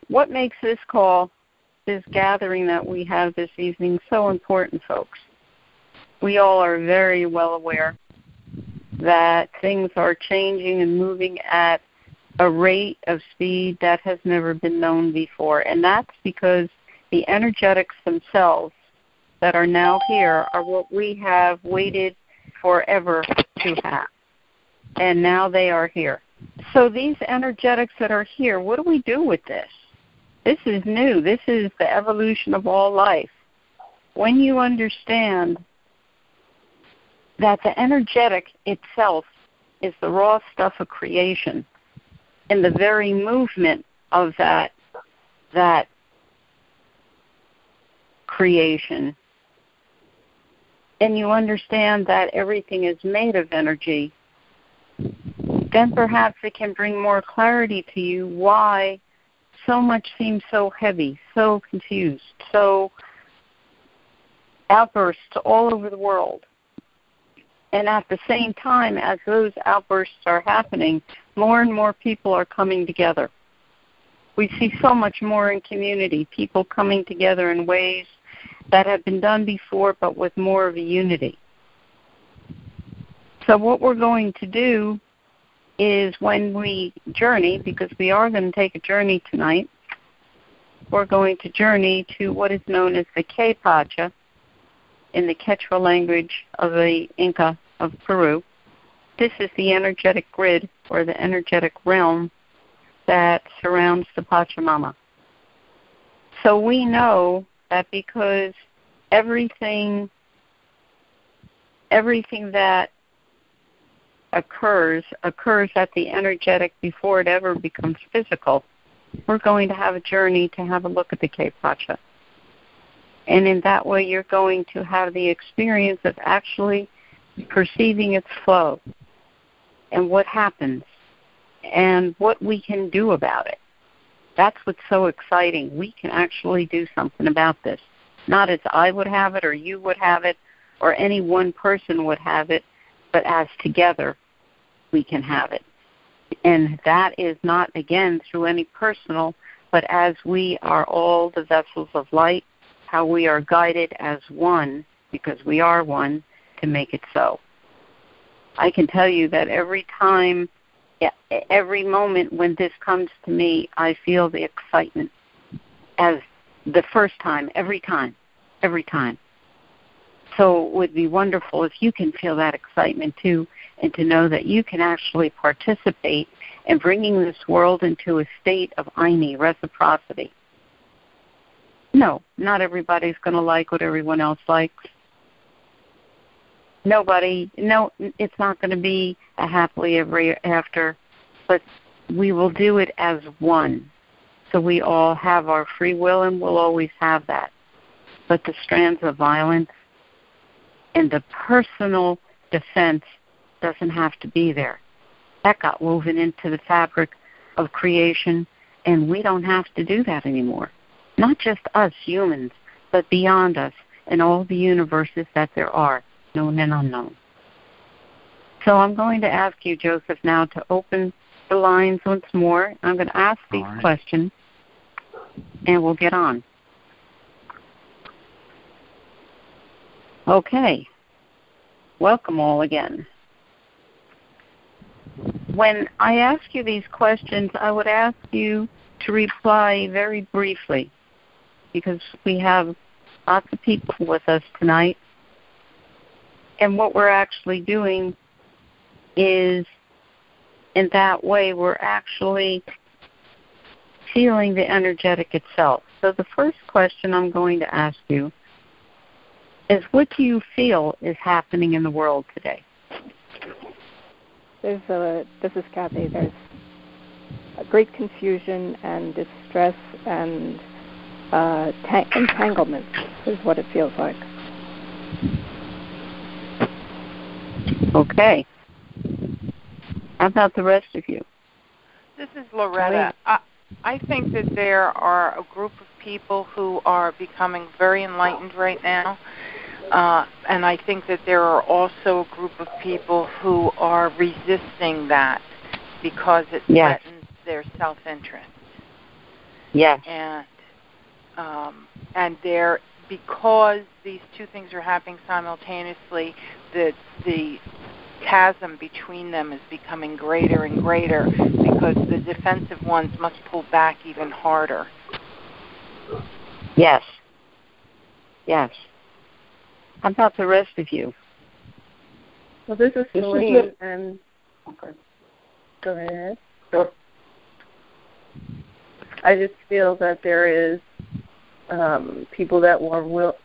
what makes this call, this gathering that we have this evening, so important, folks? We all are very well aware that things are changing and moving at a rate of speed that has never been known before. And that's because the energetics themselves that are now here are what we have waited forever to have. And now they are here. So these energetics that are here, what do we do with this? This is new. This is the evolution of all life. When you understand that the energetic itself is the raw stuff of creation, and the very movement of that creation, and you understand that everything is made of energy, then perhaps it can bring more clarity to you why so much seems so heavy, so confused, so outbursts all over the world. And at the same time, as those outbursts are happening, more and more people are coming together. We see so much more in community, people coming together in ways that have been done before, but with more of a unity. So what we're going to do is when we journey, because we are going to take a journey tonight, we're going to journey to what is known as the Kaypacha in the Quechua language of the Inca of Peru. This is the energetic grid or the energetic realm that surrounds the Pachamama. So we know that because everything that occurs at the energetic before it ever becomes physical, we're going to have a journey to have a look at the Kaypacha. And in that way, you're going to have the experience of actually perceiving its flow and what happens and what we can do about it. That's what's so exciting. We can actually do something about this. Not as I would have it or you would have it or any one person would have it, but as together we can have it. And that is not, again, through any personal, but as we are all the vessels of light, how we are guided as one, because we are one, to make it so. I can tell you that every time, every moment when this comes to me, I feel the excitement as the first time, every time. So it would be wonderful if you can feel that excitement too, and to know that you can actually participate in bringing this world into a state of Aini, reciprocity. No, not everybody's going to like what everyone else likes. No, it's not going to be a happily ever after, but we will do it as one. So we all have our free will, and we'll always have that. But the strands of violence and the personal defense doesn't have to be there. That got woven into the fabric of creation, and we don't have to do that anymore. Not just us humans, but beyond us and all the universes that there are, known and unknown. So I'm going to ask you, Joseph, now to open the lines once more. I'm going to ask these questions, and we'll get on. Okay. Welcome all again. When I ask you these questions, I would ask you to reply very briefly, because we have lots of people with us tonight. And what we're actually doing is, in that way, we're actually feeling the energetic itself. So the first question I'm going to ask you is, what do you feel is happening in the world today? This is Kathy. There's a great confusion and distress and entanglement is what it feels like. Okay. How about the rest of you? This is Loretta. I think that there are a group of people who are becoming very enlightened right now. And I think that there are also a group of people who are resisting that because it threatens their self-interest. Yes. And there, because these two things are happening simultaneously, the chasm between them is becoming greater and greater because the defensive ones must pull back even harder. Yes. Yes. How about the rest of you? Well, this is Celine, and okay. Go ahead. Sure. I just feel that there is people that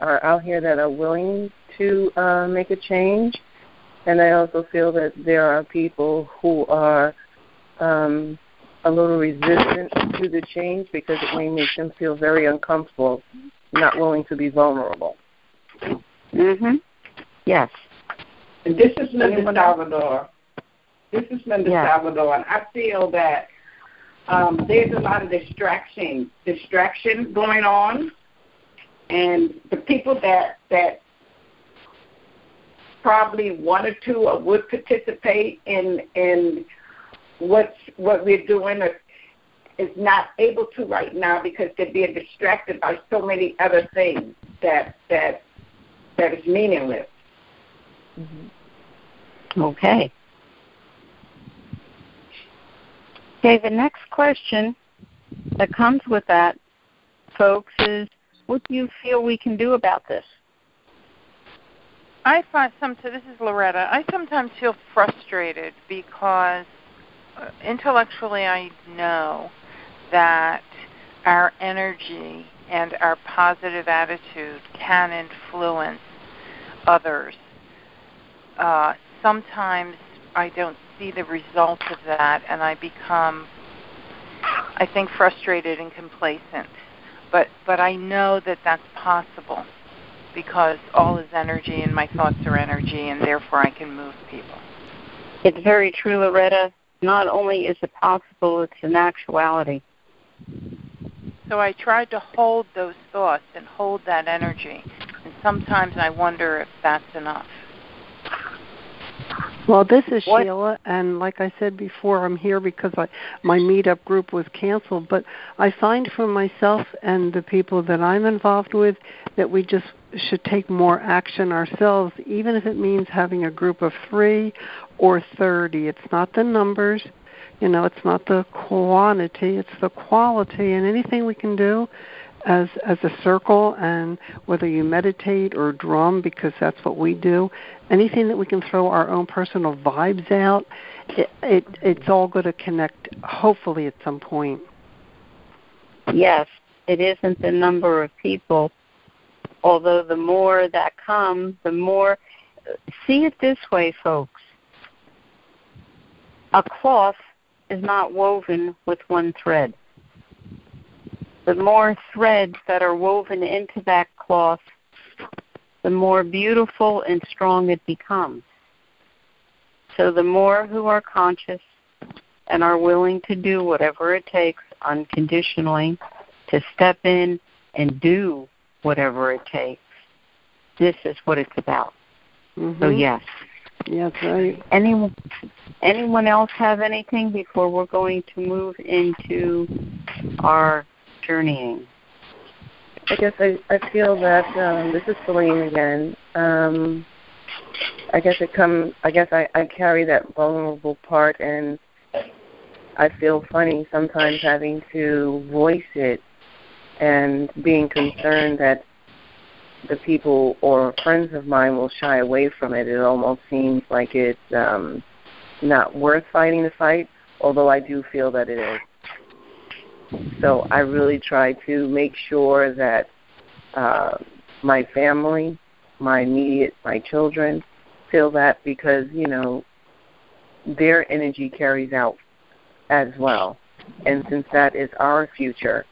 are out here that are willing to make a change, and I also feel that there are people who are a little resistant to the change because it may make them feel very uncomfortable, not willing to be vulnerable. Mhm. Yes. And this is Linda Salvador. Salvador, and I feel that there's a lot of distraction going on, and the people that probably wanted to or would participate in what we're doing is not able to right now because they're being distracted by so many other things that is meaningless. Mm-hmm. Okay. Okay, the next question that comes with that, folks, is what do you feel we can do about this? I find this is Loretta. I sometimes feel frustrated because intellectually I know that our energy and our positive attitude can influence others. Sometimes I don't see the results of that, and I become, I think, frustrated and complacent. But I know that that's possible because all is energy and my thoughts are energy, and therefore I can move people. It's very true, Loretta. Not only is it possible, it's an actuality. So I tried to hold those thoughts and hold that energy, and sometimes I wonder if that's enough. Well, this is Sheila, and like I said before, I'm here because my meetup group was canceled, but I find for myself and the people that I'm involved with that we just should take more action ourselves, even if it means having a group of 3 or 30. It's not the numbers, it's not the quantity, it's the quality, and anything we can do as a circle, and whether you meditate or drum, because that's what we do, anything that we can throw our own personal vibes out, it's all going to connect, hopefully, at some point. Yes, it isn't the number of people, although the more that come, the more... See it this way, folks. A cloth is not woven with one thread. The more threads that are woven into that cloth, the more beautiful and strong it becomes. So the more who are conscious and are willing to do whatever it takes unconditionally to step in and do whatever it takes, this is what it's about. Mm-hmm. So yes. Yes, right. Anyone else have anything before we're going to move into our journeying? I guess I feel that this is Celine again. I carry that vulnerable part, and I feel funny sometimes having to voice it and being concerned that the people or friends of mine will shy away from it. It almost seems like it's not worth fighting the fight, although I do feel that it is. So I really try to make sure that my family, my children feel that, because, their energy carries out as well. And since that is our future,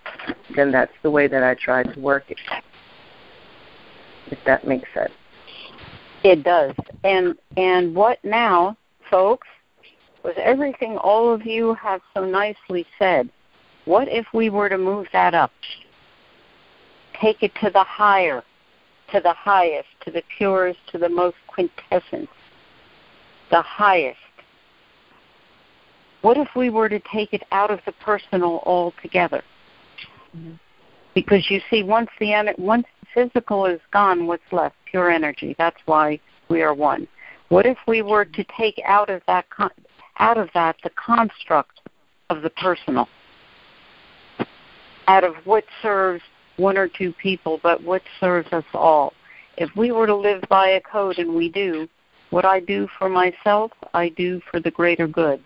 then that's the way that I try to work it, if that makes sense. It does. And what now, folks, with everything all of you have so nicely said, what if we were to move that up? Take it to the higher, to the highest, to the purest, to the most quintessence, the highest. What if we were to take it out of the personal altogether? Because you see, once the physical is gone, what's left? Pure energy. That's why we are one. What if we were to take out of that the construct of the personal, out of what serves one or two people, but what serves us all? If we were to live by a code, and we do, what I do for myself, I do for the greater good,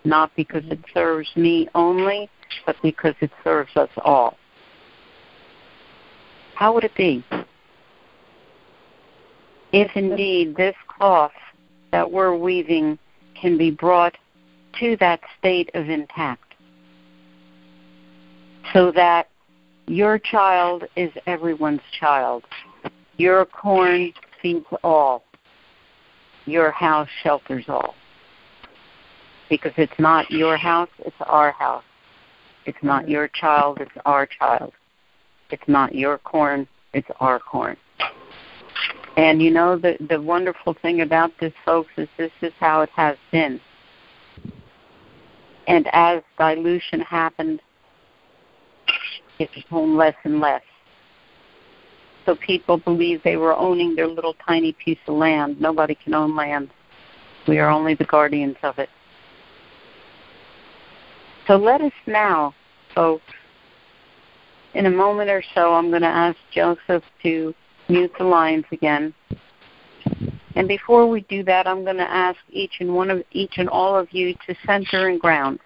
not because it serves me only, but because it serves us all. How would it be if indeed this cloth that we're weaving can be brought to that state of intact, so that your child is everyone's child? Your corn feeds all. Your house shelters all. Because it's not your house, it's our house. It's not your child, it's our child. It's not your corn, it's our corn. And you know, the wonderful thing about this, folks, is this is how it has been. And as dilution happened, it became less and less. So people believe they were owning their little tiny piece of land. Nobody can own land. We are only the guardians of it. So let us now, folks, in a moment or so, I'm going to ask Joseph to mute the lines again. And before we do that, I'm going to ask each and all of you to center and ground.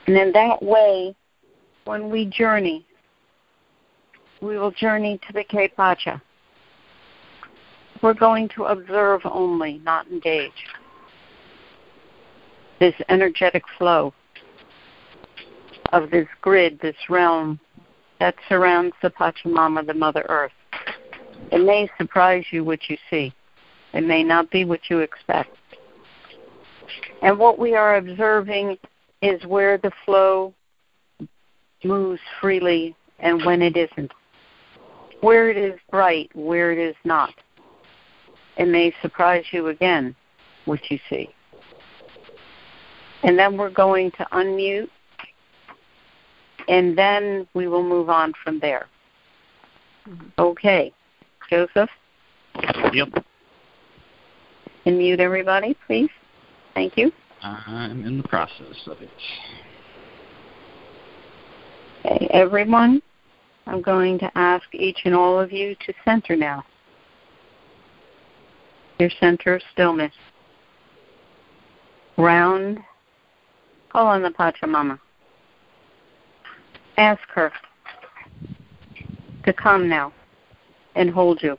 And in that way, when we journey, we will journey to the Kaypacha. We're going to observe only, not engage. This energetic flow of this grid, this realm that surrounds the Pachamama, the Mother Earth. It may surprise you what you see. It may not be what you expect. And what we are observing is where the flow moves freely and when it isn't. Where it is bright, where it is not. It may surprise you again what you see. And then we're going to unmute, and then we will move on from there. Okay. Joseph? Yep. And mute everybody, please. Thank you. I'm in the process of it. Okay, everyone, I'm going to ask each and all of you to center now. Your center of stillness. Round. Call on the Pachamama. Ask her to come now and hold you.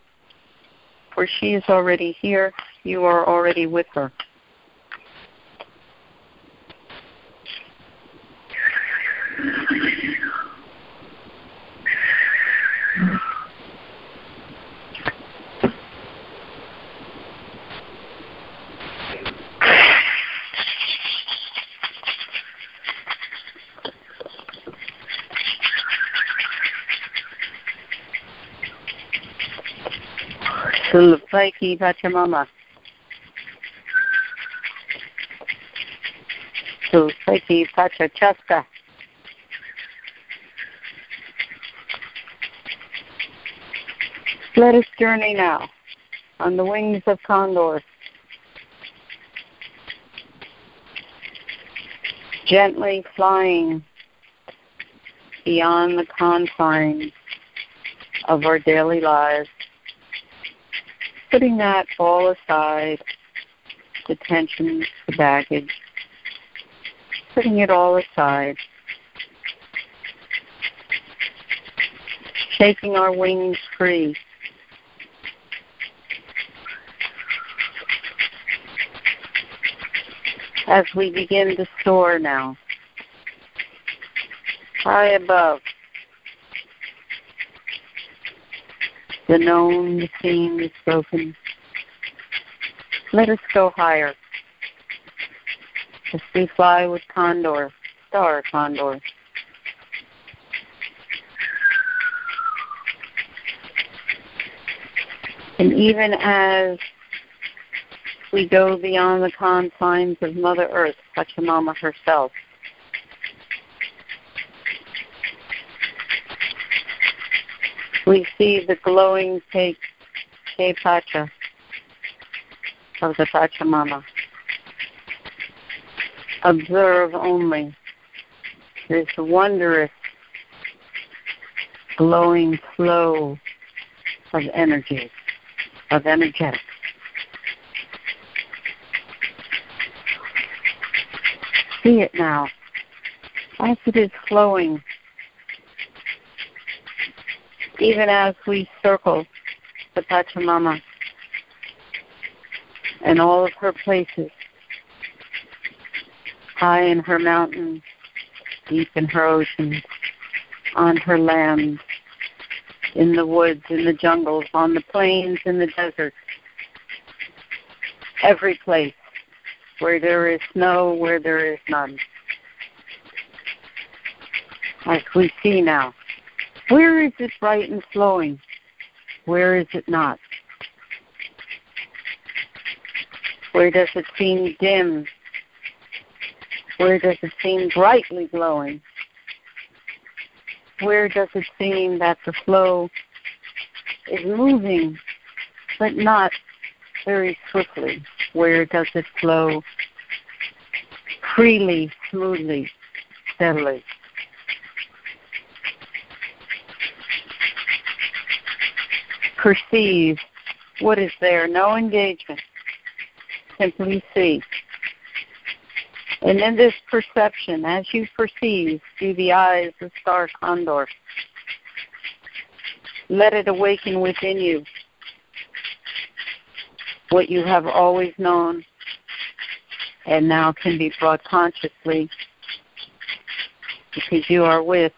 For she is already here. You are already with her. Kaypacha Mama. Kaypacha Chaska. Let us journey now on the wings of Condor, gently flying beyond the confines of our daily lives, putting that all aside, the tensions, the baggage, putting it all aside, shaking our wings free, as we begin to soar now, high above the known, the seen, the spoken. Let us go higher as we fly with Condor, Star Condor. And even as we go beyond the confines of Mother Earth, Pachamama herself, We see the glowing Kaypacha of the Pachamama. Observe only this wondrous glowing flow of energy, of energetics. See it now as it is flowing, even as we circle the Pachamama and all of her places, high in her mountains, deep in her oceans, on her lands, in the woods, in the jungles, on the plains, in the deserts, every place where there is snow, where there is none. As we see now, where is it bright and flowing? Where is it not? Where does it seem dim? Where does it seem brightly glowing? Where does it seem that the flow is moving, but not very swiftly? Where does it flow freely, smoothly, steadily? Perceive what is there, no engagement. Simply see. And in this perception, as you perceive through the eyes of Star Condor, let it awaken within you what you have always known and now can be brought consciously because you are with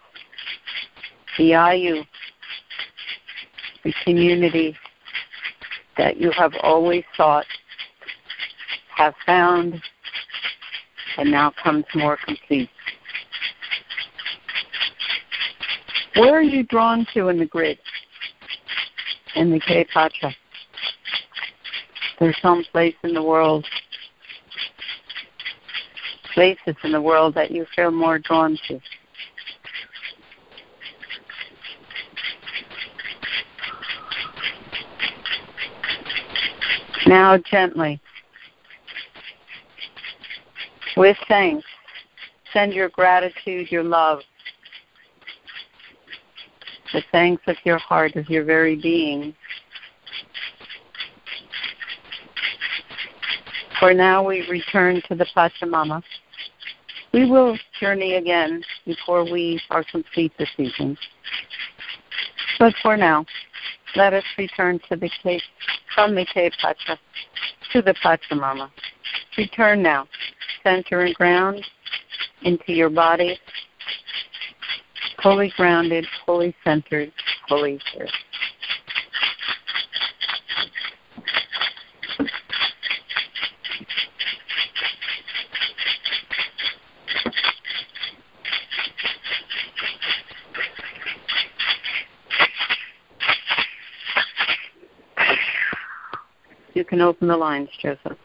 the IU, the community that you have always sought, have found, and now comes more complete. Where are you drawn to in the grid, in the Kaypacha? There's some place in the world, places in the world that you feel more drawn to. Now gently, with thanks, send your gratitude, your love, the thanks of your heart, of your very being. For now we return to the Pachamama. We will journey again before we are complete this evening. But for now, let us return to the from the Kaypacha to the Pachamama. Return now. Center and ground into your body, fully grounded, fully centered, fully here. You can open the lines, Joseph.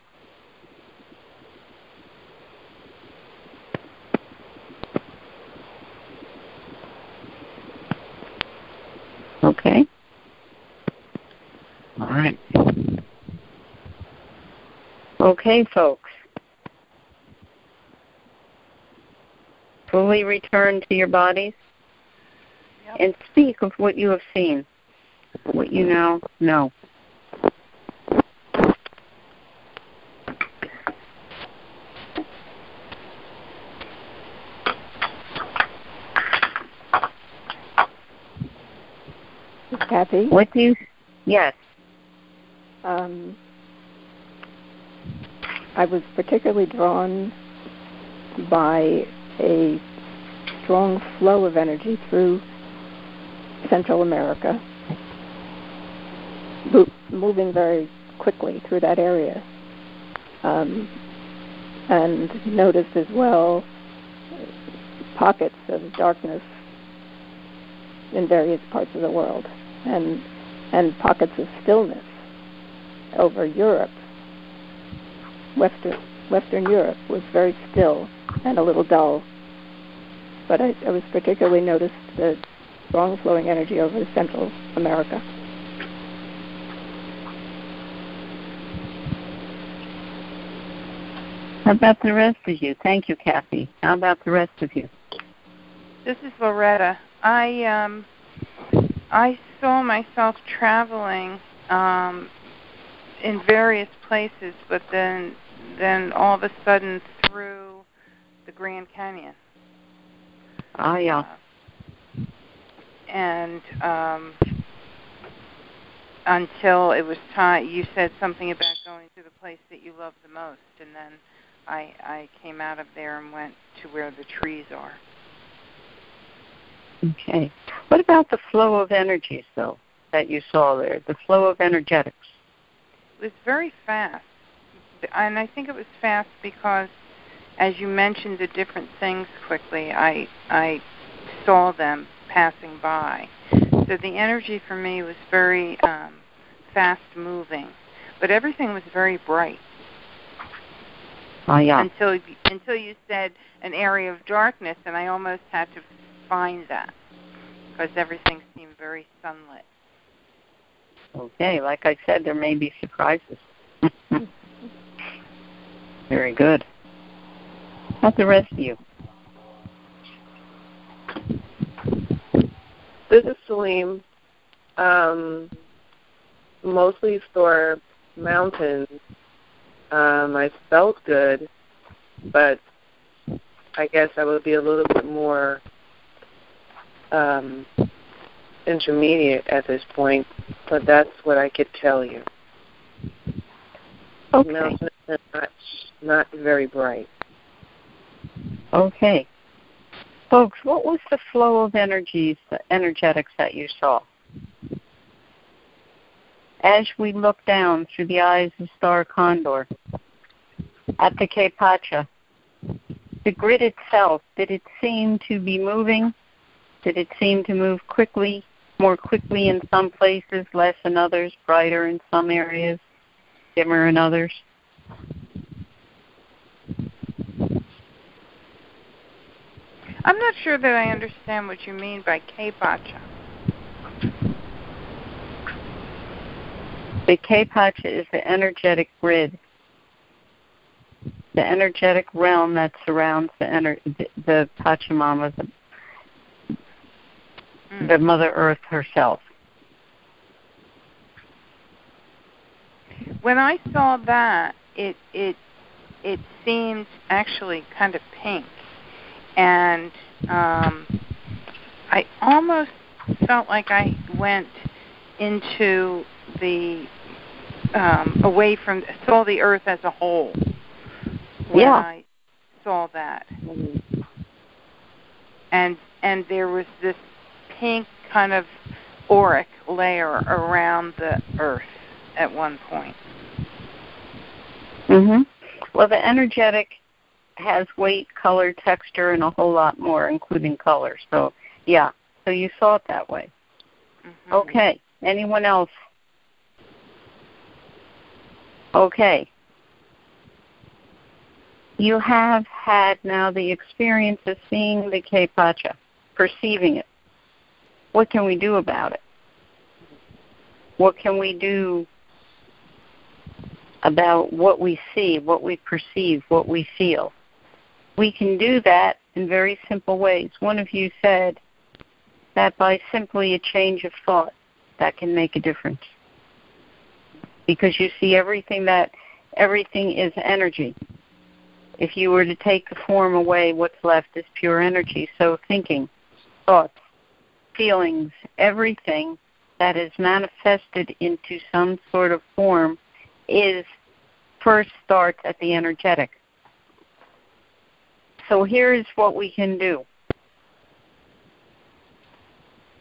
Okay. All right. Okay, folks. Fully return to your bodies and speak of what you have seen, what you now know. Kathy? What do you... Yes. I was particularly drawn by a strong flow of energy through Central America, moving very quickly through that area. And noticed as well pockets of darkness in various parts of the world, and pockets of stillness over Europe. Western Europe was very still and a little dull, but I was particularly noticed that strong flowing energy over Central America. How about the rest of you? Thank you, Kathy. How about the rest of you? This is Loretta. I saw myself traveling in various places, but then all of a sudden through the Grand Canyon. Ah, yeah. And until it was time, you said something about going to the place that you love the most, and then I came out of there and went to where the trees are. Okay. What about the flow of energies, though, that you saw there, the flow of energetics? It was very fast, and I think it was fast because, as you mentioned the different things quickly, I saw them passing by. So the energy for me was very fast-moving, but everything was very bright. Oh, yeah. Until you said an area of darkness, and I almost had to find that because everything seemed very sunlit. Okay, like I said, there may be surprises. Very good. How's the rest of you? This is Salim. Mostly for mountains. I felt good, but I guess I would be a little bit more intermediate at this point, but that's what I could tell you. Okay. Mountains are not very bright. Okay. Folks, what was the flow of energies, the energetics that you saw? As we look down through the eyes of Star Condor at the Kaypacha, the grid itself, did it seem to be moving? Did it seem to move quickly, more quickly in some places, less in others, brighter in some areas, dimmer in others? I'm not sure that I understand what you mean by Kaypacha. The Kaypacha is the energetic grid, the energetic realm that surrounds the Pachamama, the Mother Earth herself. When I saw that, it seemed actually kind of pink, and I almost felt like I went into the away from, saw the earth as a whole when I saw that. Mm-hmm. And there was this pink kind of auric layer around the earth at one point. Mm-hmm. Well, the energetic has weight, color, texture, and a whole lot more, including color. So, yeah. So you saw it that way. Mm-hmm. Okay. Anyone else? Okay. You have had now the experience of seeing the Kaypacha, perceiving it. What can we do about it? What can we do about what we see, what we perceive, what we feel? We can do that in very simple ways. One of you said that by simply a change of thought, that can make a difference. Because you see everything is energy. If you were to take the form away, what's left is pure energy. So thinking, thoughts, feelings, everything that is manifested into some sort of form first starts at the energetic. So here's what we can do.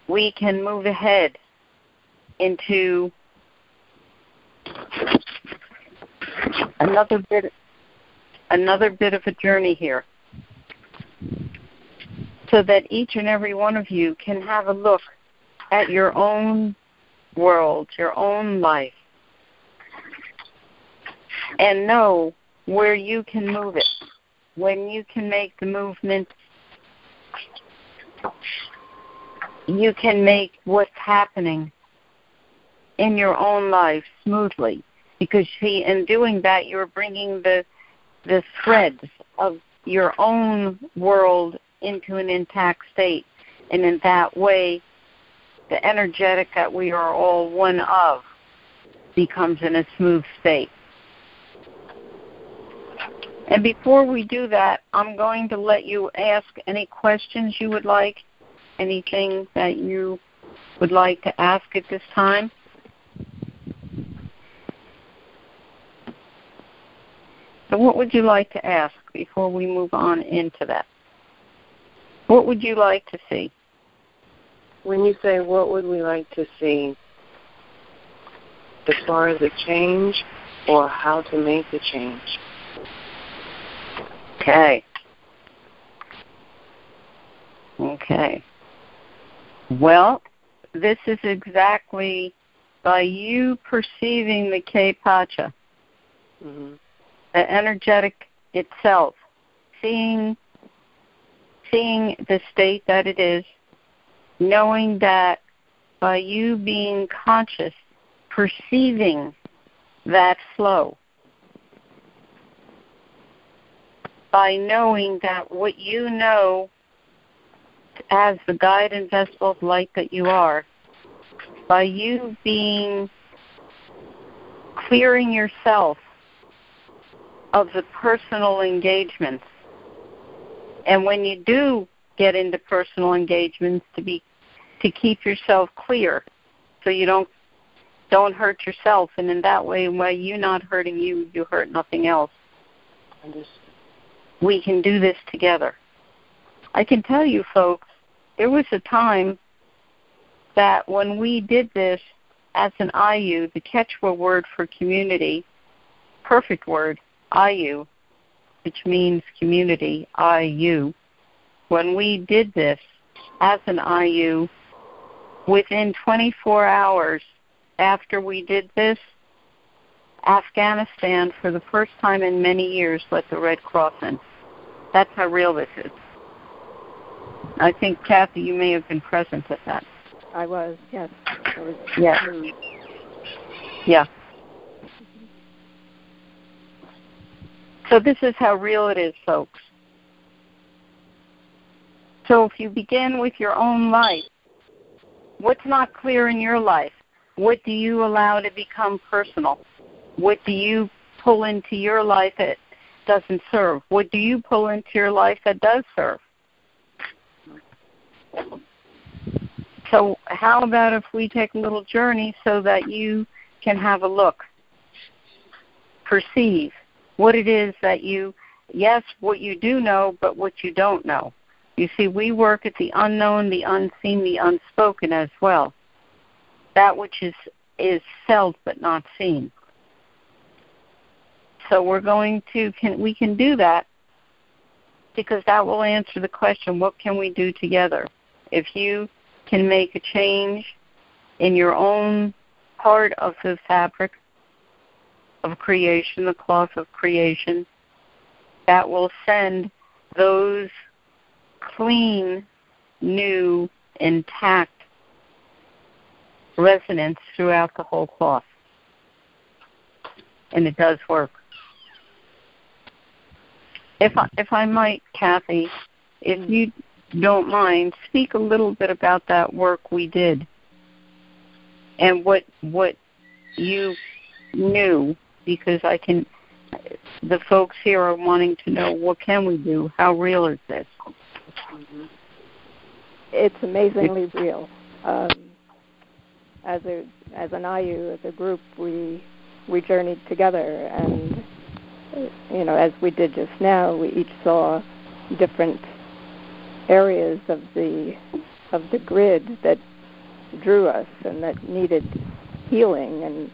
We can move ahead into another bit of a journey here, so that each and every one of you can have a look at your own world, your own life, and know where you can move it, when you can make the movement you can make what's happening in your own life smoothly. Because in doing that, you're bringing the threads of your own world into an intact state. And in that way, the energetic that we are all one of becomes in a smooth state. And before we do that, I'm going to let you ask any questions you would like, anything that you would like to ask at this time. So what would you like to ask before we move on into that? What would you like to see? When you say what would we like to see, as far as a change or how to make the change? Okay. Well, this is exactly by you perceiving the Kaypacha, the energetic itself, seeing the state that it is, knowing that by you being conscious, perceiving that flow, by knowing that what you know as the guide and vessel of light that you are, by you clearing yourself of the personal engagements. And when you do get into personal engagements, to keep yourself clear so you don't hurt yourself. And in that way, by you not hurting you, you hurt nothing else. We can do this together. I can tell you, folks, there was a time that when we did this as an IU, the Quechua word for community, perfect word, IU, which means community, IU. When we did this as an IU, within 24 hours after we did this, Afghanistan, for the first time in many years, let the Red Cross in. That's how real this is. I think, Kathy, you may have been present at that. I was, yes. Yeah. So this is how real it is, folks. So if you begin with your own life, what's not clear in your life? What do you allow to become personal? What do you pull into your life that doesn't serve? What do you pull into your life that does serve? So how about if we take a little journey so that you can have a look, perceive what it is that what you do know, but what you don't know. You see, we work at the unknown, the unseen, the unspoken as well. That which is felt but not seen. So we can do that because that will answer the question, what can we do together? If you can make a change in your own part of the fabric of creation, the cloth of creation, that will send those clean, new, intact resonance throughout the whole cloth. And it does work. If I might, Kathy, if you don't mind, speak a little bit about that work we did and what you knew, because the folks here are wanting to know, what can we do? How real is this? It's amazingly real. As an IU, as a group, we journeyed together, and as we did just now, we each saw different areas of the grid that drew us and that needed healing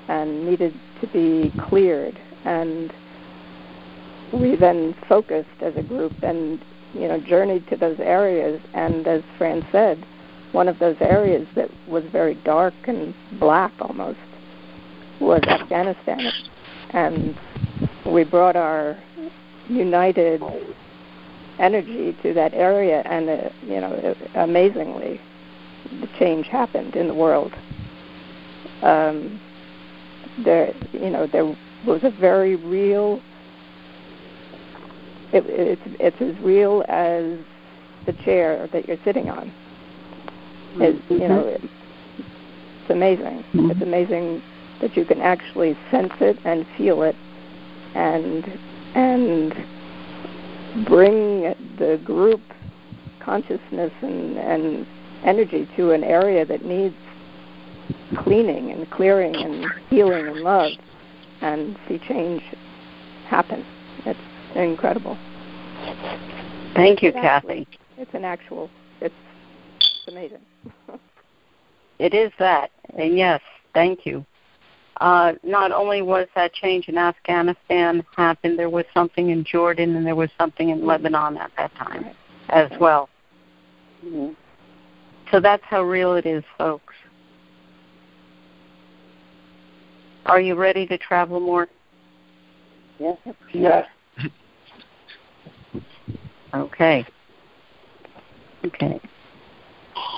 and needed to be cleared, and we then focused as a group and journeyed to those areas. And as Fran said, one of those areas that was very dark and black almost was Afghanistan, and we brought our united energy to that area, and amazingly, the change happened in the world. There was a very real. It's as real as the chair that you're sitting on. It's amazing. Mm-hmm. It's amazing that you can actually sense it and feel it, and bring the group consciousness and energy to an area that needs cleaning and clearing and healing and love, and see change happen. It's incredible. Thank you, Kathy. It's amazing. It is that, and yes, thank you. Not only was that change in Afghanistan happened, there was something in Jordan and there was something in Lebanon at that time as well. Mm-hmm. So that's how real it is, folks. Are you ready to travel more? Yes. Yes. Okay.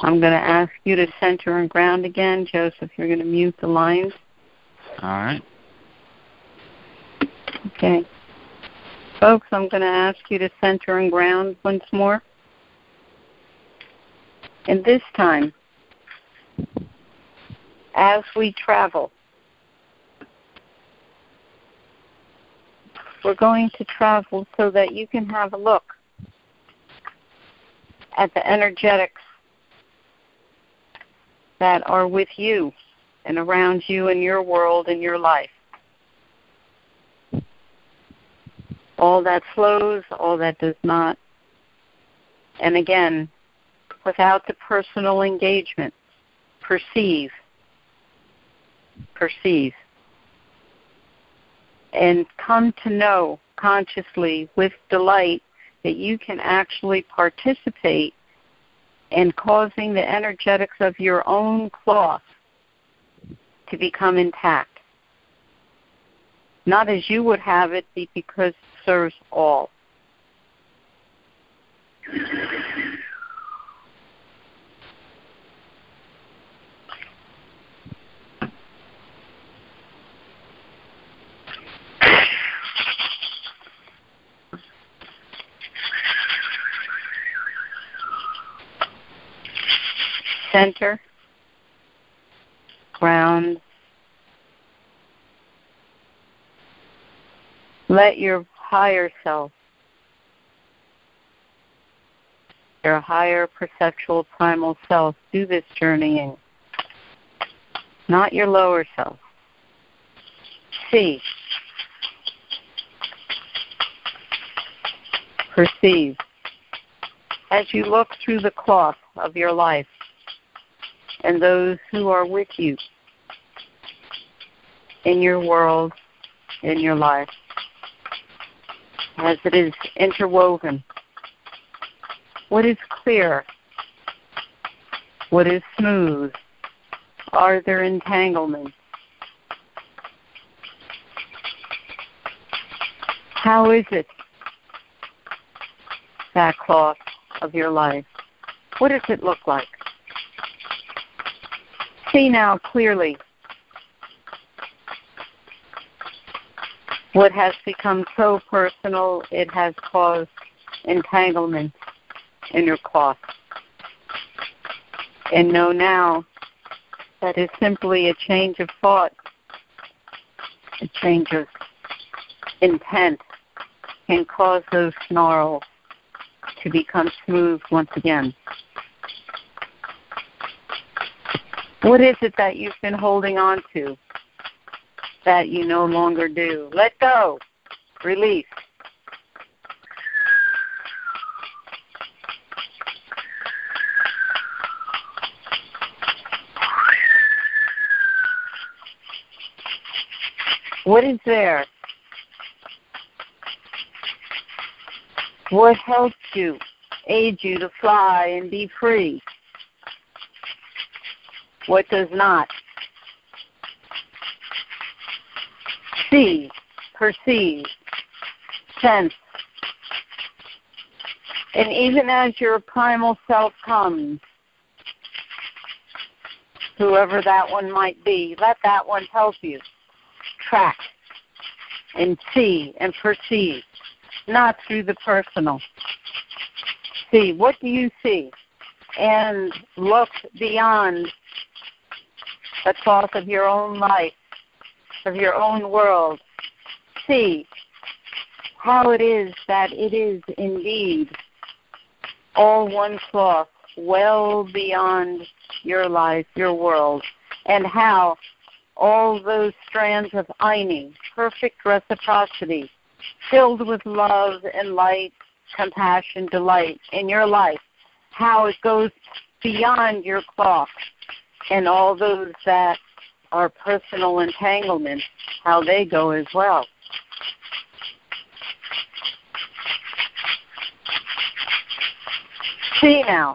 I'm going to ask you to center and ground again. Joseph, you're going to mute the lines. All right. Okay. Folks, I'm going to ask you to center and ground once more. And this time, as we travel, we're going to travel so that you can have a look at the energetics that are with you and around you in your world and your life. All that flows, all that does not. And again, without the personal engagement, perceive. And come to know consciously with delight that you can actually participate in causing the energetics of your own cloth to become intact. Not as you would have it, but because it serves all. Center, ground. Let your higher self, your higher perceptual primal self, do this journeying, not your lower self. See, perceive. As you look through the cloth of your life, and those who are with you in your world, in your life, as it is interwoven. What is clear? What is smooth? Are there entanglements? How is it, that cloth of your life? What does it look like? See now clearly what has become so personal it has caused entanglement in your cloth. And know now that is simply a change of thought, a change of intent can cause those snarls to become smooth once again. What is it that you've been holding on to that you no longer do? Let go. Release. What is there? What helps you, aids you to fly and be free? What does not? See, perceive, sense. And even as your primal self comes, whoever that one might be. Let that one help you track and see and perceive, not through the personal. See, what do you see? And look beyond the thoughts of your own life, of your own world. See how it is that it is indeed all one cloth, well beyond your life, your world, and how all those strands of Eine, perfect reciprocity, filled with love and light, compassion, delight in your life, how it goes beyond your cloth and all those that are personal entanglements, how they go as well. See now,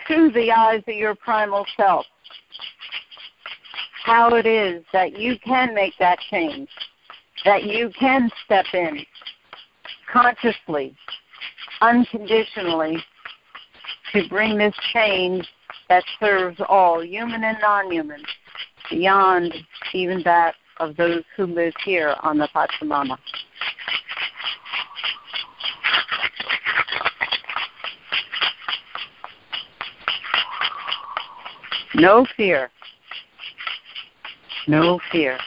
through the eyes of your primal self, how it is that you can make that change, that you can step in consciously, unconditionally, to bring this change that serves all, human and non-human, beyond even that of those who live here on the Pachamama. No fear. No fear.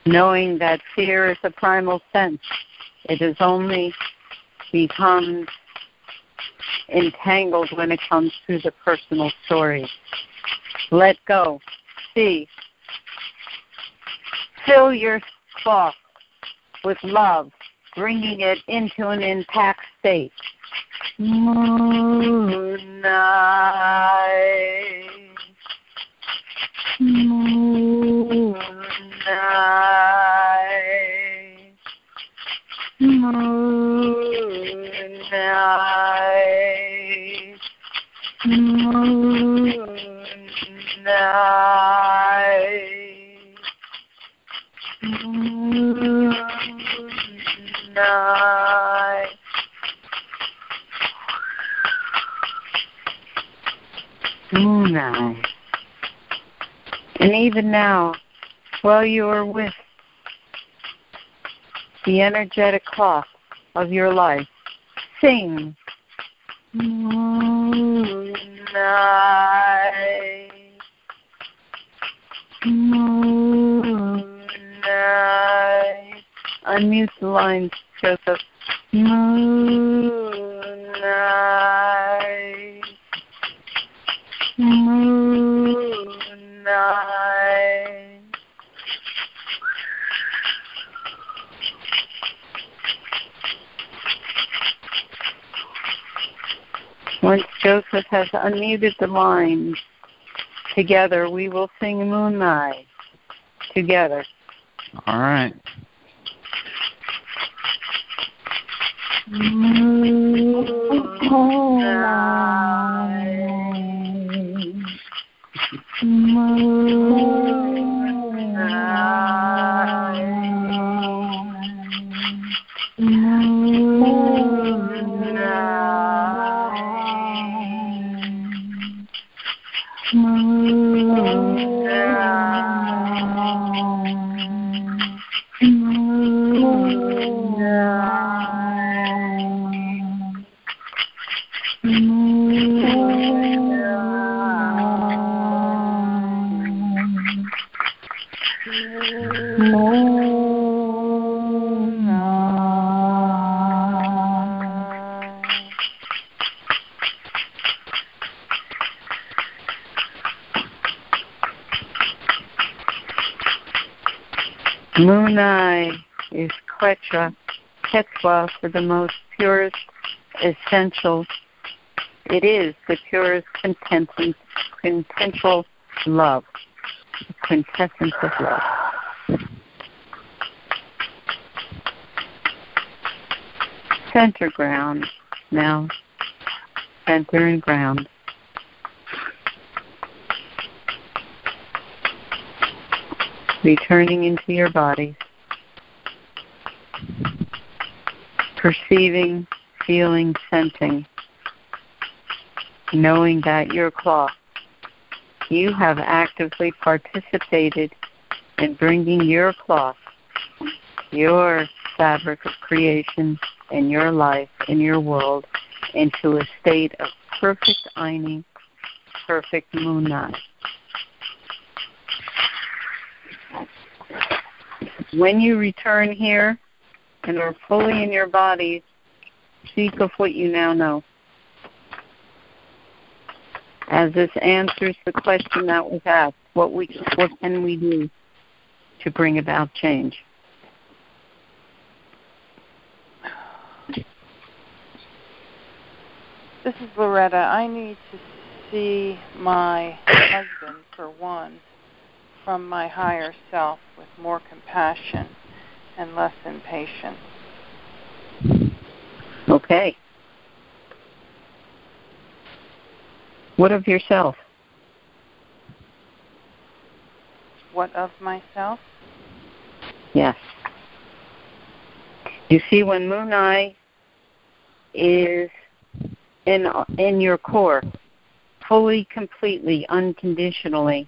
Knowing that fear is a primal sense. It is only becomes entangled when it comes to the personal story. Let go. See. Fill your thoughts with love, bringing it into an intact state. Moonlight, moonlight, moonlight, moonlight. Moonlight. And even now, while you are with the energetic cloth of your life, sing. Moonlight, moonlight. Unmute the lines, Joseph. Moonlight, moonlight. Once Joseph has unmuted the lines, together we will sing Moonlight together. All right. Moonlight, moonlight, Moonai is Quechua for the most purest, essential. It is the purest quintessential love. The quintessence of love. Center ground now. Center and ground. Returning into your body, perceiving, feeling, sensing, knowing that your cloth You have actively participated in bringing your cloth, your fabric of creation in your life, in your world, into a state of perfect Aini, perfect Munai. When you return here and are fully in your bodies, speak of what you now know. As this answers the question that was asked, what can we do to bring about change? This is Loretta. I need to see my husband, for one, from my higher self with more compassion and less impatience. Okay. What of yourself? What of myself? Yes. You see, when Munai is in your core, fully, completely, unconditionally,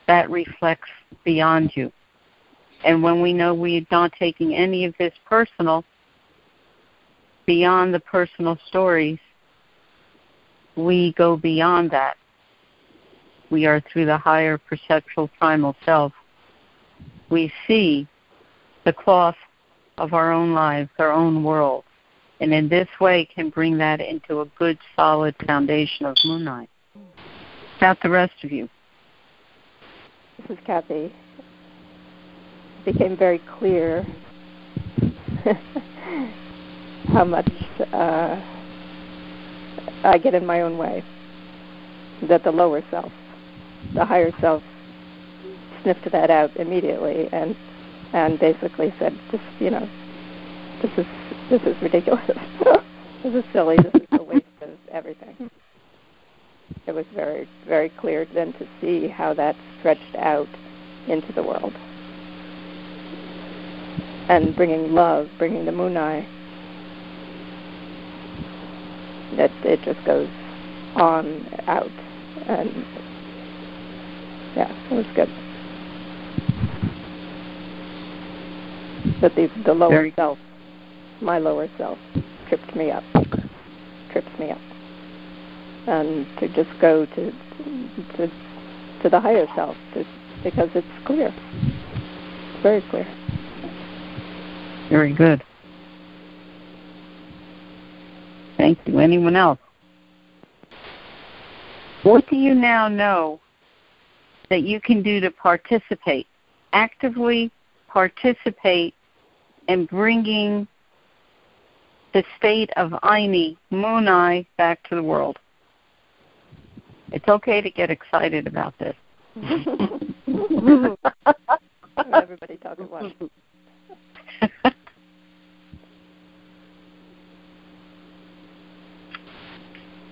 that reflects beyond you. And when we know we're not taking any of this personal, beyond the personal stories, we go beyond that. We are through the higher perceptual primal self. We see the cloth of our own lives, our own world, and in this way can bring that into a good, solid foundation of Munai. About the rest of you. This is Kathy. It became very clear how much I get in my own way. That the lower self, the higher self, sniffed that out immediately and basically said, this is ridiculous. This is silly. This is a waste of everything. It was very, very clear then to see how that stretched out into the world. And bringing love, bringing the Munai, that it just goes on out. And yeah, it was good. But the lower self, my lower self, trips me up. And to just go to the higher self, because it's clear. It's very clear. Very good. Thank you. Anyone else? What do you now know that you can do to participate, actively participate in bringing the state of Aini, Munai, back to the world? It's okay to get excited about this. Everybody talk at once.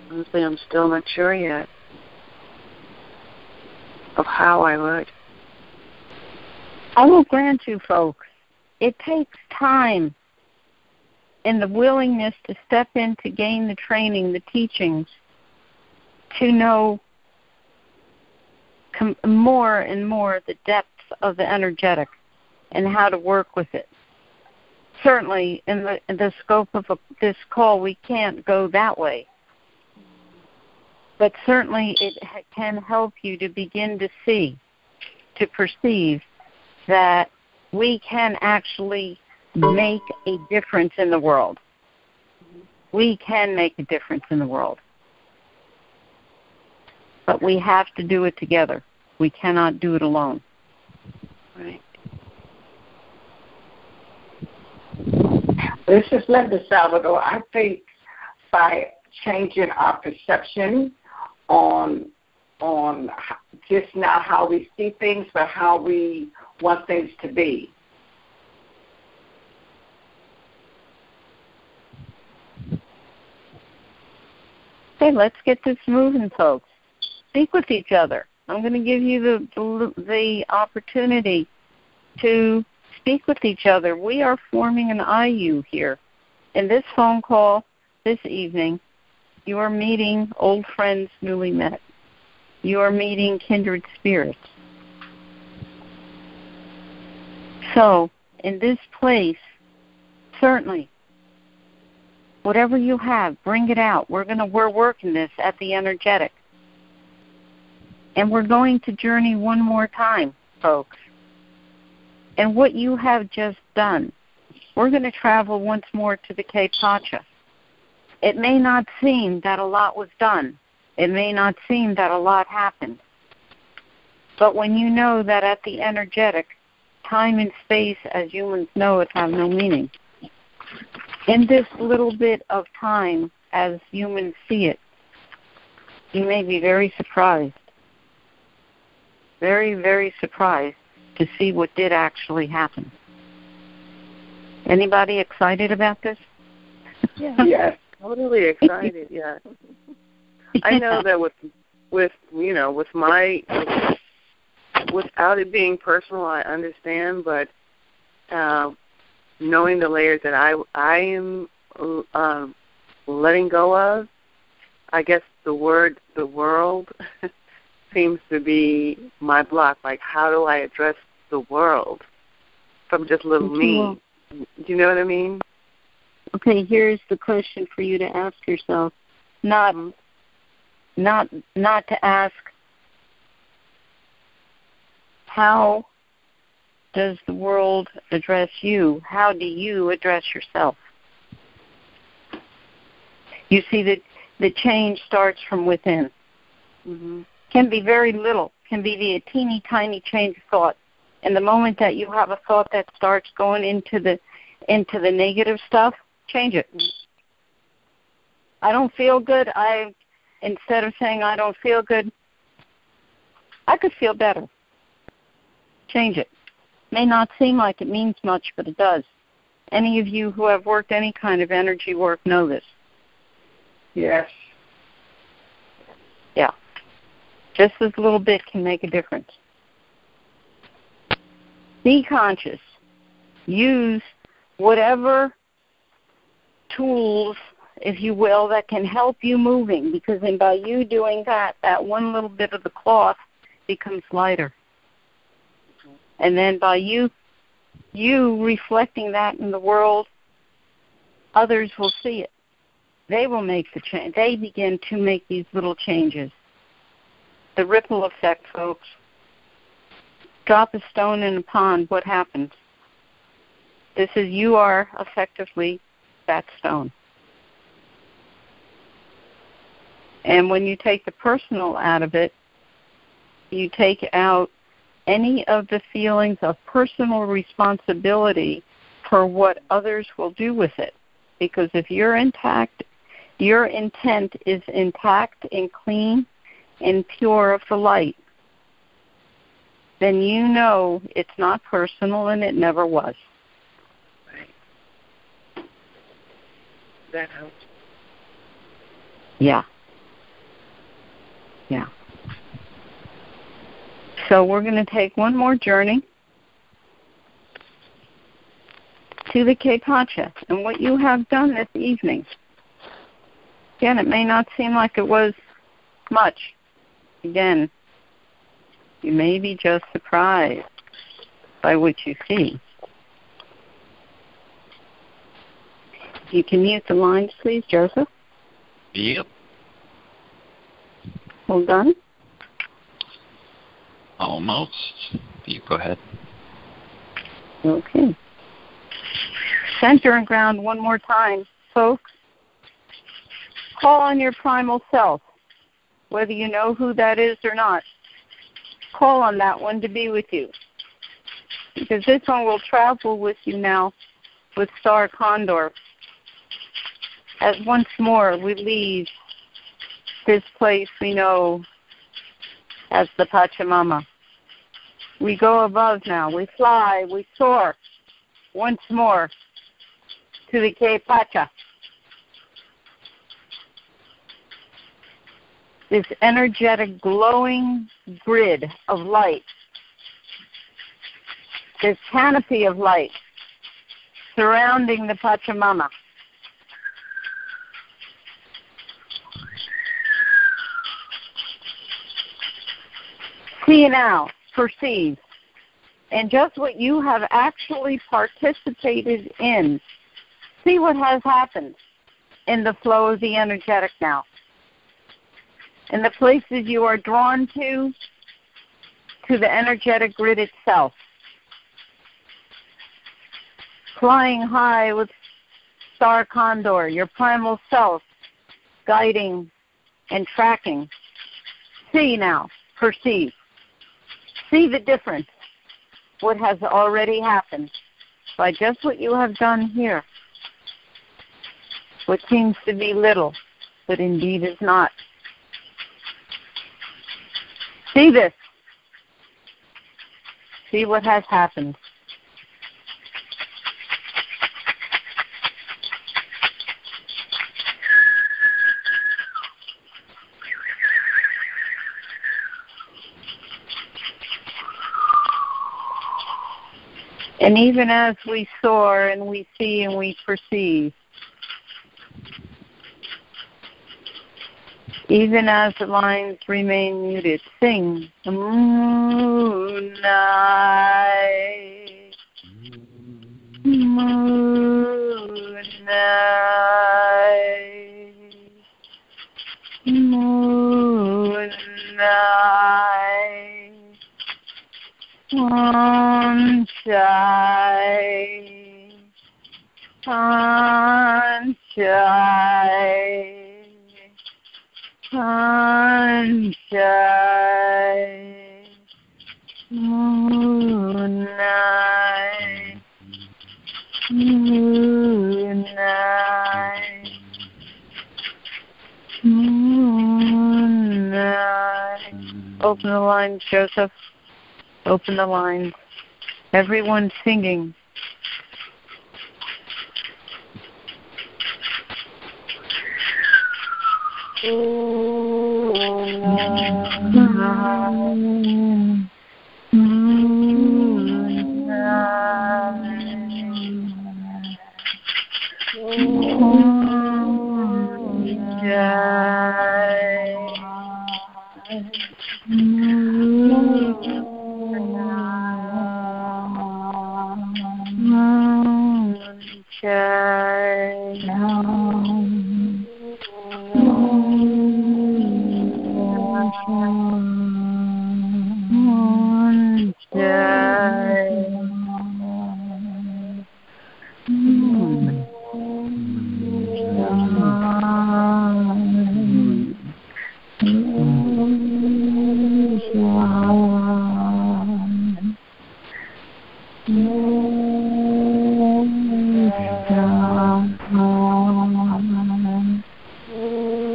Honestly, I'm still not sure yet of how I would. I will grant you, folks, it takes time and the willingness to step in to gain the training, the teachings, to know more and more the depths of the energetic and how to work with it. Certainly, in the scope of this call, we can't go that way. But certainly it can help you to begin to see, to perceive that we can actually make a difference in the world. We can make a difference in the world. But we have to do it together. We cannot do it alone. Right. This is Linda Salvador. I think by changing our perception on just not how we see things, but how we want things to be. Okay, let's get this moving, folks. Speak with each other. I'm going to give you the opportunity to speak with each other. We are forming an IU here. In this phone call this evening, you are meeting old friends newly met. you are meeting kindred spirits. So, in this place, certainly, whatever you have, bring it out. We're working this at the energetic. And we're going to journey one more time, folks. And what you have just done, we're going to travel once more to the Kaypacha. It may not seem that a lot was done. It may not seem that a lot happened. But when you know that at the energetic, time and space, as humans know it, have no meaning. In this little bit of time, as humans see it, you may be very surprised. Very, very surprised to see what did actually happen. Anybody excited about this? Yeah. Yes. Totally excited, yeah. I know that with my, without it being personal, I understand, but knowing the layers that I am letting go of, I guess the world seems to be my block. Like, how do I address the world from just little me? Do you know what I mean? Okay, here's the question for you to ask yourself. Not to ask, how does the world address you? How do you address yourself? You see that the change starts from within. Mm-hmm. Can be very little. Can be the teeny tiny change of thought. And the moment that you have a thought that starts going into the negative stuff, change it. I don't feel good. Instead of saying I don't feel good, I could feel better. Change it. May not seem like it means much, but it does. Any of you who have worked any kind of energy work know this. Yes. Yeah. Just this little bit can make a difference. Be conscious. Use whatever tools, if you will, that can help you moving, because then by you doing that one little bit of the cloth becomes lighter. And then by you reflecting that in the world, others will see it. They will make the change. They begin to make these little changes. The ripple effect, folks. Drop a stone in a pond, what happens? You are effectively that stone. And when you take the personal out of it, you take out any of the feelings of personal responsibility for what others will do with it. Because if you're intact, your intent is intact and clean and pure of the light, then you know it's not personal and it never was. Right. That helps. Yeah. Yeah. So we're going to take one more journey to the Kaypacha and what you have done this evening. Again, it may not seem like it was much. Again, you may be just surprised by what you see. If you can mute the lines, please, Joseph. Yep. Hold on. Almost. You go ahead. Okay. Center and ground one more time, folks. Call on your primal self, whether you know who that is or not. Call on that one to be with you, because this one will travel with you now with Star Condor. As once more we leave this place we know as the Pachamama. We go above now. We fly. We soar once more to the Kaypacha. This energetic, glowing grid of light, this canopy of light surrounding the Pachamama. See now, perceive. And just what you have actually participated in. See what has happened in the flow of the energetic now. In the places you are drawn to the energetic grid itself. Flying high with Star Condor, your primal self, guiding and tracking. See now, perceive. See the difference, what has already happened by just what you have done here. What seems to be little, but indeed is not. See this. See what has happened. And even as we soar and we see and we perceive, even as the lines remain muted, sing the moonlight, moonlight, moonlight, sunshine, sunshine, sunshine, moonlight, moonlight, moonlight. Open the lines, Joseph. Open the lines. Everyone singing.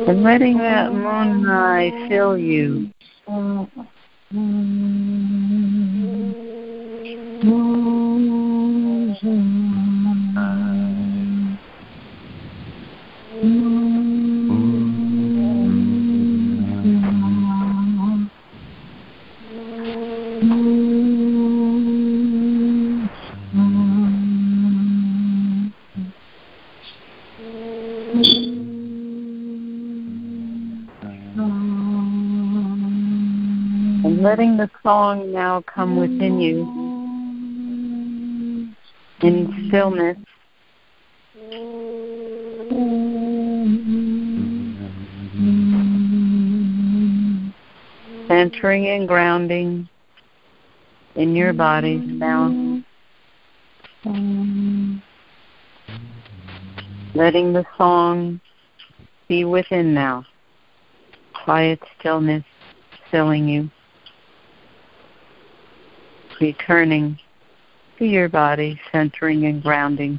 And letting that moonlight fill you. And letting the song now come within you in stillness. Centering and grounding in your body's balance. Letting the song be within now. Quiet stillness filling you. Returning to your body, centering and grounding.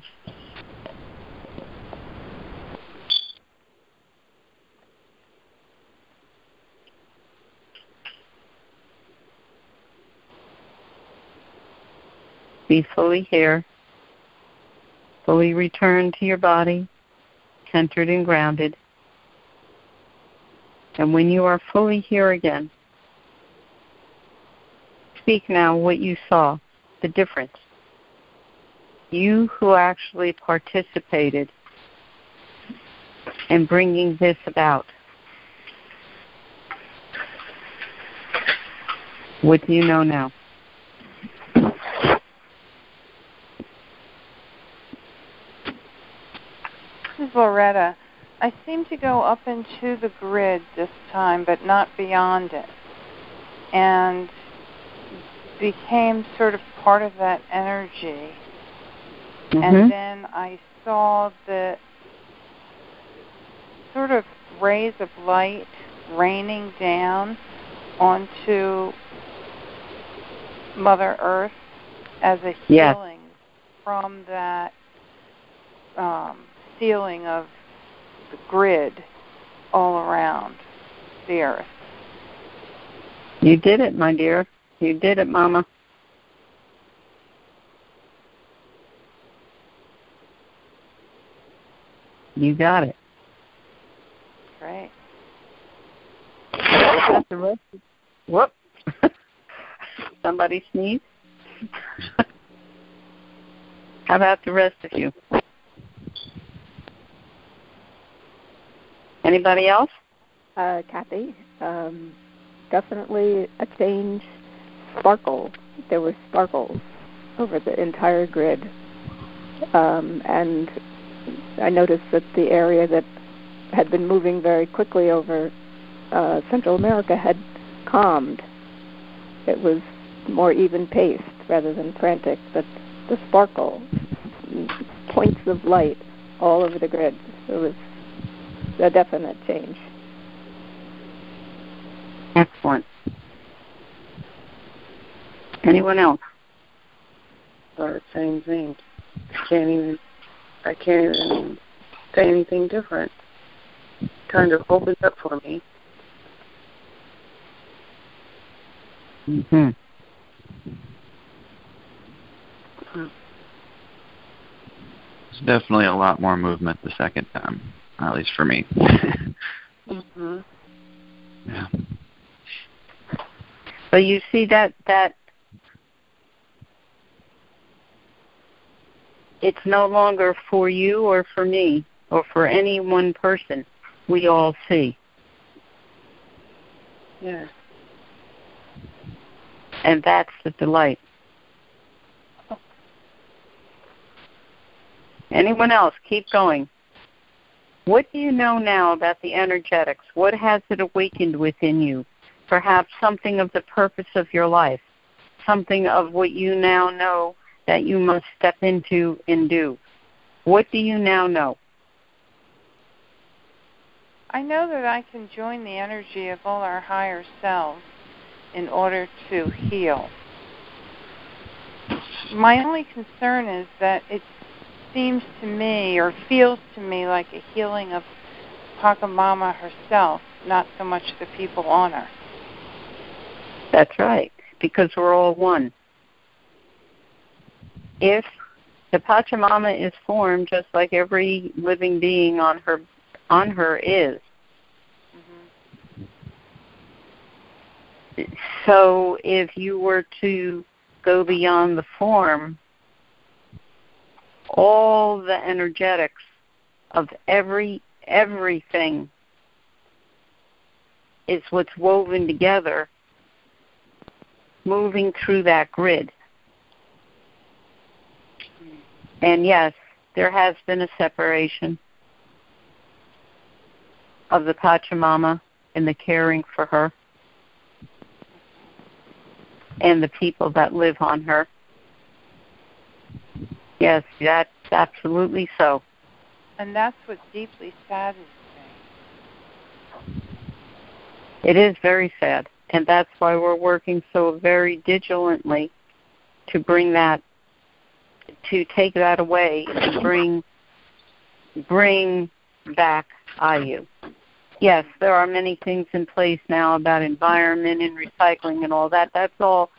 Be fully here, fully returned to your body, centered and grounded. And when you are fully here again, speak now what you saw, the difference. You who actually participated in bringing this about. What do you know now? This is Loretta. I seem to go up into the grid this time, but not beyond it, and became sort of part of that energy. Mm-hmm. And then I saw the sort of rays of light raining down onto Mother Earth as a healing from that sealing of the grid all around the Earth. You did it, my dear. You did it, Mama. You got it. Great. That's the rest. Whoop. Somebody sneeze? How about the rest of you? Anybody else? Kathy, definitely a change. Sparkle. There were sparkles over the entire grid. And I noticed that the area that had been moving very quickly over Central America had calmed. It was more even paced rather than frantic, but the sparkle, points of light all over the grid. It was a definite change. Excellent. Anyone else? Same thing. I can't even say anything different. Kind of opened up for me. Mm-hmm. There's definitely a lot more movement the second time, at least for me. Mm-hmm. Yeah. But you see that it's no longer for you or for me or for any one person. We all see. Yes. And that's the delight. Anyone else? Keep going. What do you know now about the energetics? What has it awakened within you? Perhaps something of the purpose of your life, something of what you now know that you must step into and do. What do you now know? I know that I can join the energy of all our higher selves in order to heal. My only concern is that it seems to me or feels to me like a healing of Pachamama herself, not so much the people on her. That's right, because we're all one. If the Pachamama is formed just like every living being on her is. Mm-hmm. So if you were to go beyond the form, all the energetics of everything is what's woven together, moving through that grid. And yes, there has been a separation of the Pachamama and the caring for her and the people that live on her. Yes, that's absolutely so. And that's what deeply saddens me. It is very sad, and that's why we're working so very vigilantly to bring that, to take that away and bring back IU. Yes, there are many things in place now about environment and recycling and all that. That's all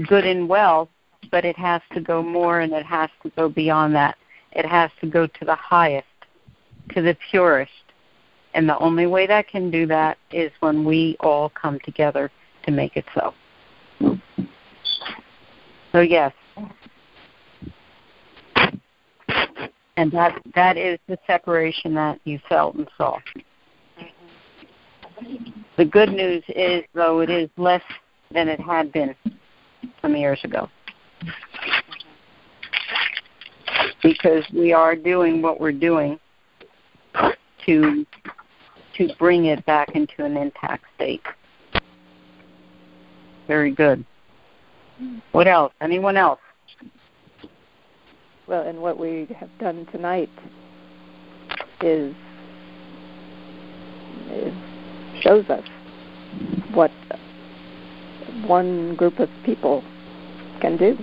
good and well, but it has to go more and it has to go beyond that. It has to go to the highest, to the purest. And the only way that can do that is when we all come together to make it so. So yes. And that is the separation that you felt and saw. The good news is, though, it is less than it had been some years ago. Because we are doing what we're doing to bring it back into an intact state. Very good. What else? Anyone else? Well, and what we have done tonight is shows us what one group of people can do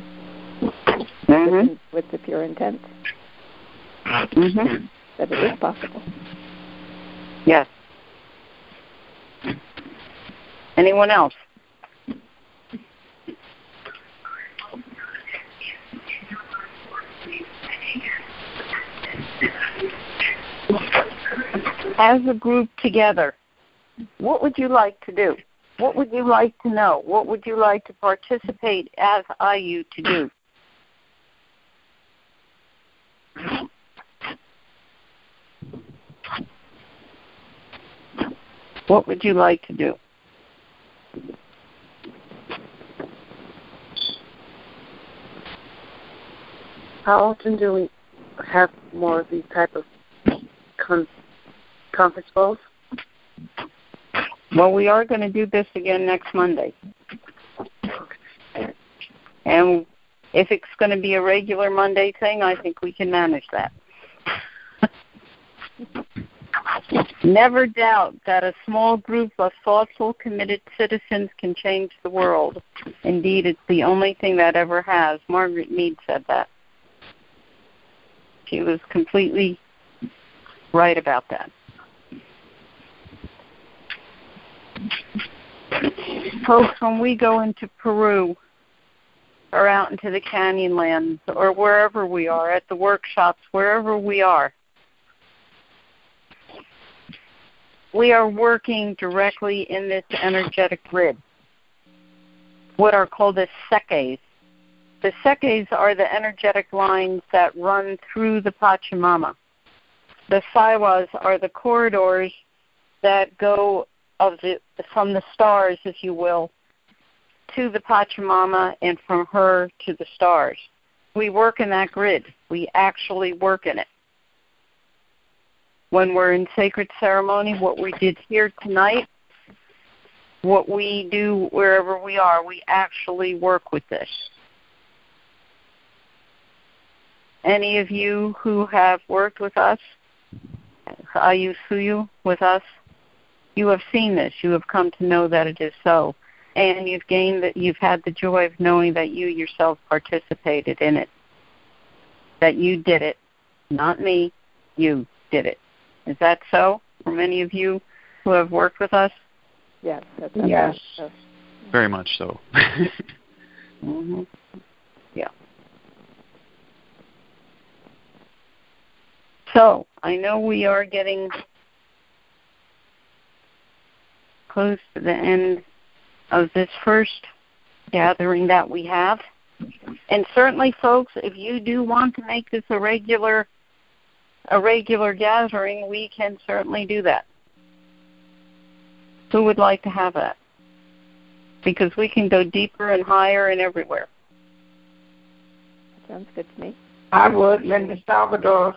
with the pure intent that it is possible. Yes. Anyone else? As a group together, what would you like to do? What would you like to know? What would you like to participate as IU to do? What would you like to do? How often do we have more of these type of conference calls? Well, we are going to do this again next Monday. And if it's going to be a regular Monday thing, I think we can manage that. Never doubt that a small group of thoughtful, committed citizens can change the world. Indeed, it's the only thing that ever has. Margaret Mead said that. She was completely right about that. Folks, when we go into Peru or out into the Canyonlands or wherever we are, at the workshops, wherever we are working directly in this energetic grid, what are called the sekes. The sekes are the energetic lines that run through the Pachamama. The saiwas are the corridors that go from the stars, if you will, to the Pachamama and from her to the stars. We work in that grid. We actually work in it. When we're in sacred ceremony, what we did here tonight, what we do wherever we are, we actually work with this. Any of you who have worked with us, Ayusuyu, with us, you have seen this. You have come to know that it is so. And you've had the joy of knowing that you yourself participated in it. That you did it. Not me, you did it. Is that so for many of you who have worked with us? Yes. Yes. Very much so. Yeah. So, I know we are getting close to the end of this first gathering that we have. And certainly, folks, if you do want to make this a regular gathering, we can certainly do that. Who would like to have that? Because we can go deeper and higher and everywhere. Sounds good to me. I would, Linda Salvador.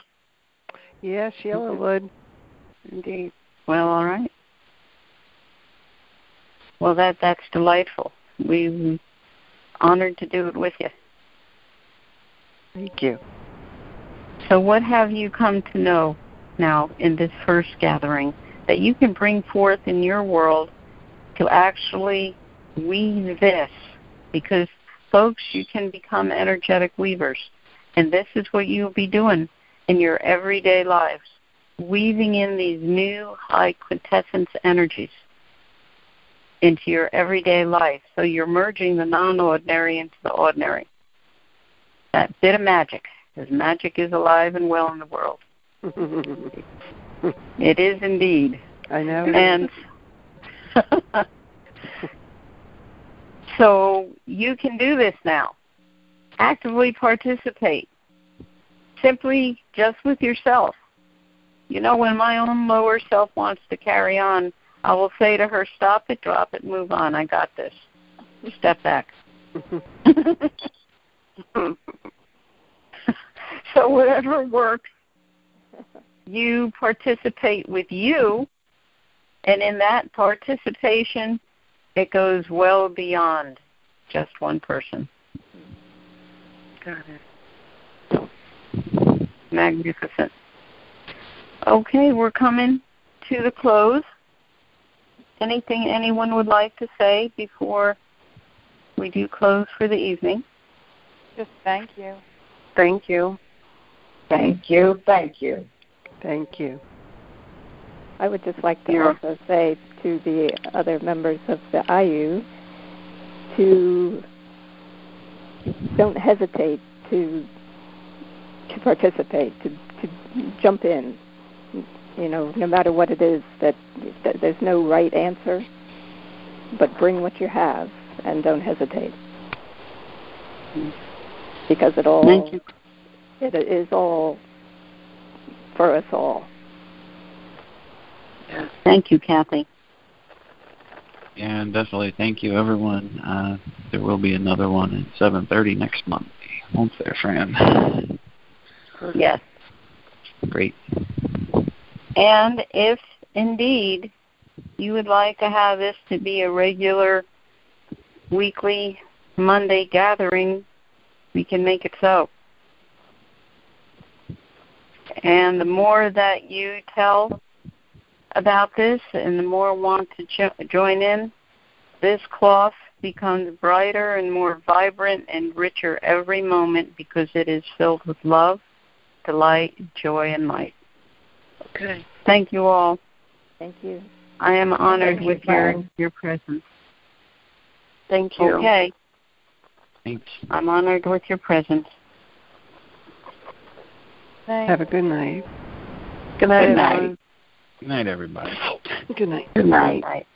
Yeah, Sheila would. Indeed. Well, all right. Well, that's delightful. We're honored to do it with you. Thank you. So what have you come to know now in this first gathering that you can bring forth in your world to actually weave this? Because, folks, you can become energetic weavers. And this is what you'll be doing in your everyday lives, weaving in these new high quintessence energies into your everyday life. So you're merging the non-ordinary into the ordinary. That bit of magic, because magic is alive and well in the world. It is indeed. I know. And so you can do this now. Actively participate. Simply just with yourself. You know, when my own lower self wants to carry on, I will say to her, stop it, drop it, move on. I got this. Step back. So whatever works, you participate with you, and in that participation, it goes well beyond just one person. Got it. Magnificent. Okay, we're coming to the close. Anything anyone would like to say before we do close for the evening? Just thank you. Thank you. Thank you. Thank you. Thank you. I would just like to also say to the other members of the IU to don't hesitate to participate, to jump in. You know, no matter what it is, that there's no right answer, but bring what you have and don't hesitate. Because it is all for us all. Yeah. Thank you, Kathy. Yeah, and definitely thank you, everyone. There will be another one at 7:30 next Monday. Won't there, Fran? Yes. Great. And if indeed you would like to have this to be a regular weekly Monday gathering, we can make it so. And the more that you tell about this and the more want to join in, this cloth becomes brighter and more vibrant and richer every moment because it is filled with love, delight, joy, and light. Okay. Thank you all. Thank you. I am honored with your presence. Thank you. Okay. Thanks. I'm honored with your presence. Thanks. Have a good night. Good night. Good night, everybody. Good night. Good night.